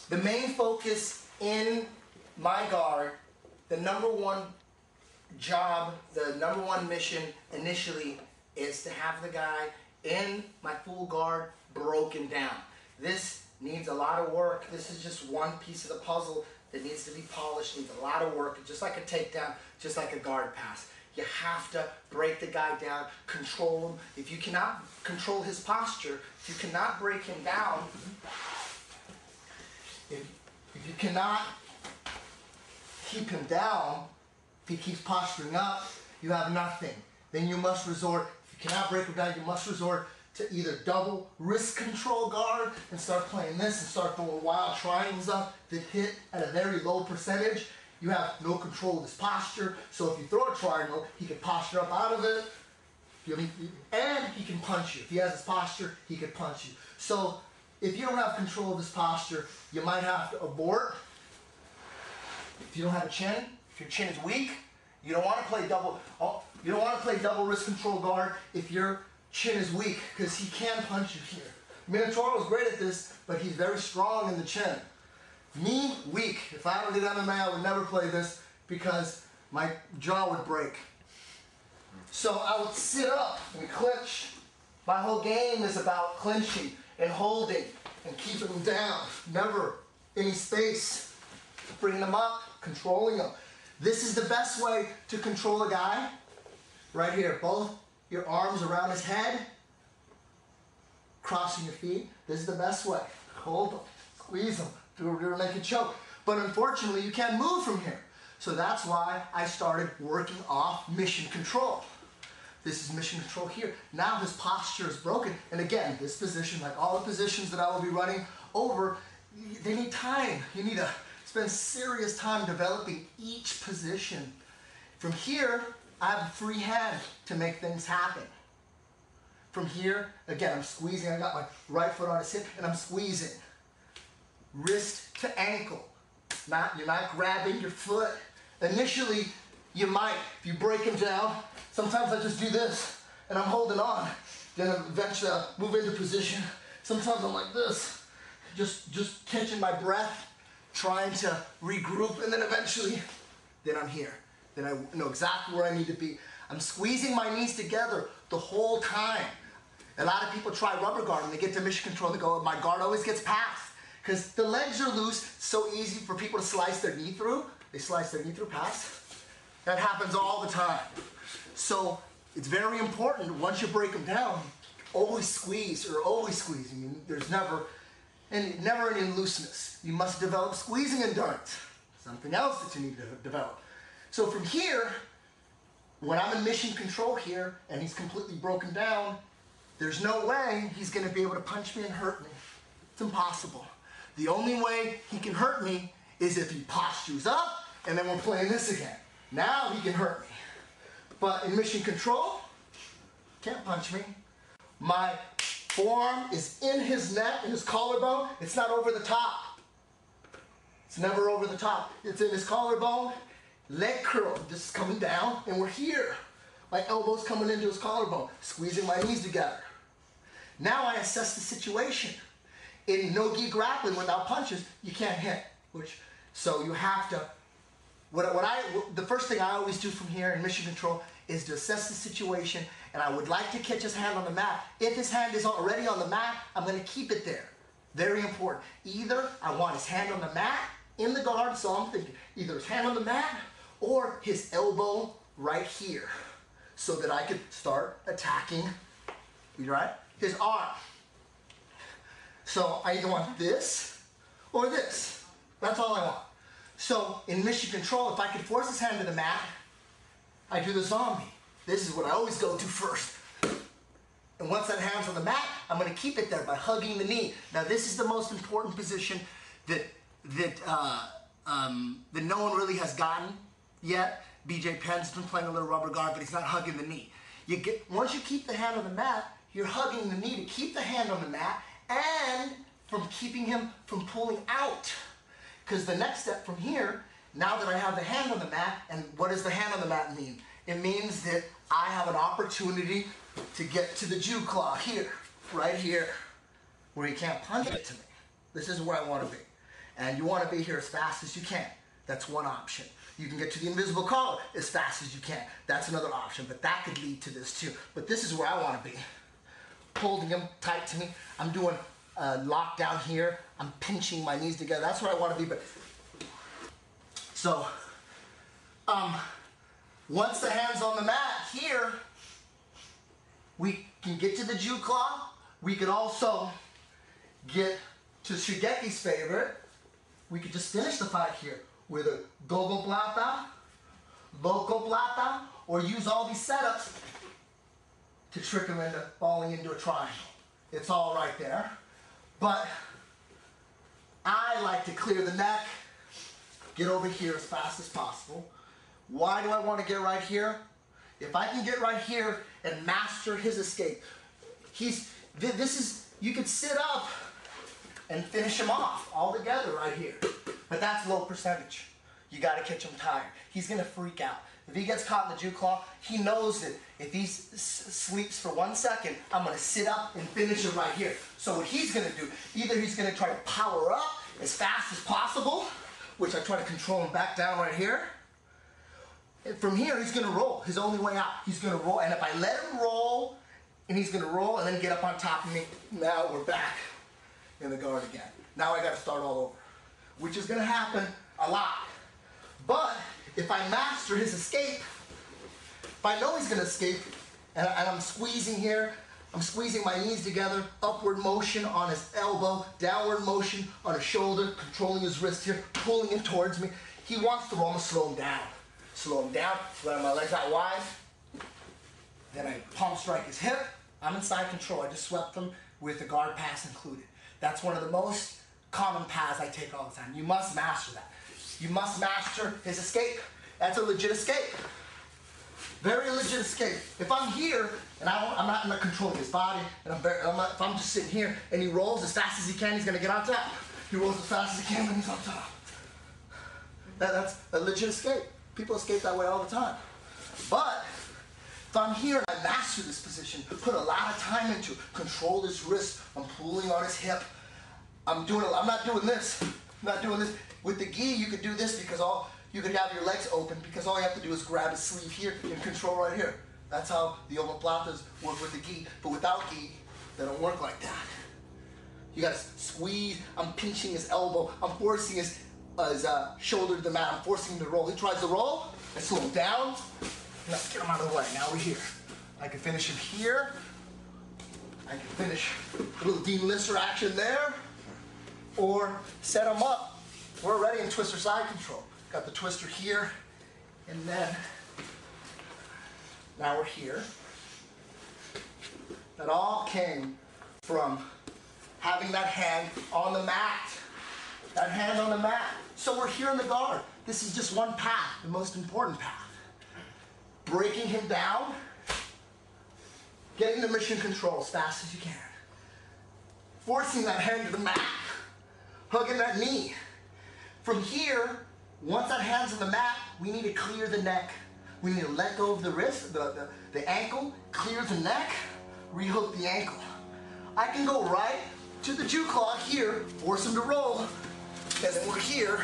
The main focus in my guard, the number one job, the number one mission initially is to have the guy in my full guard broken down. This needs a lot of work. This is just one piece of the puzzle that needs to be polished, needs a lot of work, just like a takedown, just like a guard pass. You have to break the guy down, control him. If you cannot control his posture, if you cannot break him down, if you cannot keep him down, if he keeps posturing up, you have nothing. Then you must resort, if you cannot break him down, you must resort to either double wrist control guard and start playing this and start throwing wild triangles up that hit at a very low percentage. You have no control of his posture, so if you throw a triangle, he can posture up out of it, and he can punch you. If he has his posture, he can punch you. So if you don't have control of his posture, you might have to abort. If you don't have a chin, if your chin is weak, you don't want to play double wrist control guard if your chin is weak, because he can punch you here. Minotauro is great at this, but he's very strong in the chin. Me, weak. If I ever did MMA, I would never play this because my jaw would break. So I would sit up and clinch. My whole game is about clinching and holding and keeping them down. Never any space. Bringing them up, controlling them. This is the best way to control a guy. Right here, both your arms around his head, crossing your feet. This is the best way. Hold them, squeeze them. To make a choke. But unfortunately, you can't move from here. So that's why I started working off mission control. This is mission control here. Now his posture is broken. And again, this position, like all the positions that I will be running over, they need time. You need to spend serious time developing each position. From here, I have a free hand to make things happen. From here, again, I'm squeezing. I got my right foot on his hip, and I'm squeezing. Wrist to ankle. You're not grabbing your foot. Initially, you might. If you break him down, sometimes I just do this, and I'm holding on. Then eventually I'll move into position. Sometimes I'm like this, just catching my breath, trying to regroup, and then eventually, then I'm here. Then I know exactly where I need to be. I'm squeezing my knees together the whole time. A lot of people try rubber guard, and they get to mission control, they go, my guard always gets passed. Because the legs are loose, so easy for people to slice their knee through. They slice their knee through, pass. That happens all the time. So it's very important, once you break them down, always squeeze or always squeeze. I mean, there's never any looseness. You must develop squeezing endurance. Something else that you need to develop. So from here, when I'm in mission control here and he's completely broken down, there's no way he's going to be able to punch me and hurt me. It's impossible. The only way he can hurt me is if he postures up, and then we're playing this again. Now he can hurt me. But in mission control, can't punch me. My forearm is in his neck, in his collarbone. It's not over the top. It's never over the top. It's in his collarbone. Leg curl, this is coming down, and we're here. My elbow's coming into his collarbone, squeezing my knees together. Now I assess the situation. In no-gi grappling without punches, you can't hit. So you have to, the first thing I always do from here in mission control is to assess the situation, and I would like to catch his hand on the mat. If his hand is already on the mat, I'm going to keep it there. Very important. Either I want his hand on the mat in the guard, so I'm thinking either his hand on the mat or his elbow right here, so that I could start attacking, right, his arm. So I either want this or this. That's all I want. So in mission control, if I could force his hand to the mat, I do the zombie. This is what I always go to first. And once that hand's on the mat, I'm going to keep it there by hugging the knee. Now this is the most important position that no one really has gotten yet. BJ Penn's been playing a little rubber guard, but he's not hugging the knee. Once you keep the hand on the mat, you're hugging the knee to keep the hand on the mat, and from keeping him from pulling out. Because the next step from here, now that I have the hand on the mat, and what does the hand on the mat mean? It means that I have an opportunity to get to the Jew claw here, right here, where he can't punch it to me. This is where I want to be. and you want to be here as fast as you can. That's one option. You can get to the invisible collar as fast as you can. That's another option, but that could lead to this too. But this is where I want to be. Holding him tight to me. I'm doing a lock down here. I'm pinching my knees together. That's where I want to be. But so, once the hand's on the mat here, we can get to the Jew claw. We could also get to Shigeki's favorite. We could just finish the fight here with a gogo plata, loco plata, or use all these setups to trick him into falling into a triangle. It's all right there. But I like to clear the neck, get over here as fast as possible. Why do I want to get right here? If I can get right here and master his escape, you could sit up and finish him off all together right here. But that's low percentage. You got to catch him tired. He's going to freak out. If he gets caught in the Jew claw, he knows that if he sleeps for 1 second, I'm going to sit up and finish him right here. So what he's going to do, either he's going to try to power up as fast as possible, which I try to control him back down right here. And from here, he's going to roll. His only way out. He's going to roll. And if I let him roll, and he's going to roll and then get up on top of me, now we're back in the guard again. Now I got to start all over, which is going to happen a lot. But if I master his escape, if I know he's going to escape, and I'm squeezing here, I'm squeezing my knees together, upward motion on his elbow, downward motion on his shoulder, controlling his wrist here, pulling him towards me. He wants to roll, I'm going to slow him down. Slow him down, let my legs out wide. Then I palm strike his hip. I'm inside control. I just swept him with the guard pass included. That's one of the most common paths I take all the time. You must master that. You must master his escape. That's a legit escape. Very legit escape. If I'm here and I'm not controlling his body, and if I'm just sitting here and he rolls as fast as he can, he's going to get on top. He rolls as fast as he can when he's on top. That's a legit escape. People escape that way all the time. But if I'm here and I master this position, put a lot of time into it, control his wrist, I'm pulling on his hip, I'm not doing this. I'm not doing this. With the gi, you could do this because you could have your legs open because all you have to do is grab his sleeve here and control right here. That's how the omoplatas work with the gi. But without gi, they don't work like that. You gotta squeeze. I'm pinching his elbow. I'm forcing his shoulder to the mat. I'm forcing him to roll. He tries to roll. I slow him down. Now get him out of the way. Now we're here. I can finish him here. I can finish a little Dean Lister action there. Or set him up. We're already in twister side control. Got the twister here. And then, now we're here. That all came from having that hand on the mat. That hand on the mat. So we're here in the guard. This is just one path, the most important path. Breaking him down, getting the mission control as fast as you can. Forcing that hand to the mat, hugging that knee. From here, once that hand's on the mat, we need to clear the neck. We need to let go of the wrist, the ankle, clear the neck, rehook the ankle. I can go right to the Jew claw here, force him to roll, and then we're here.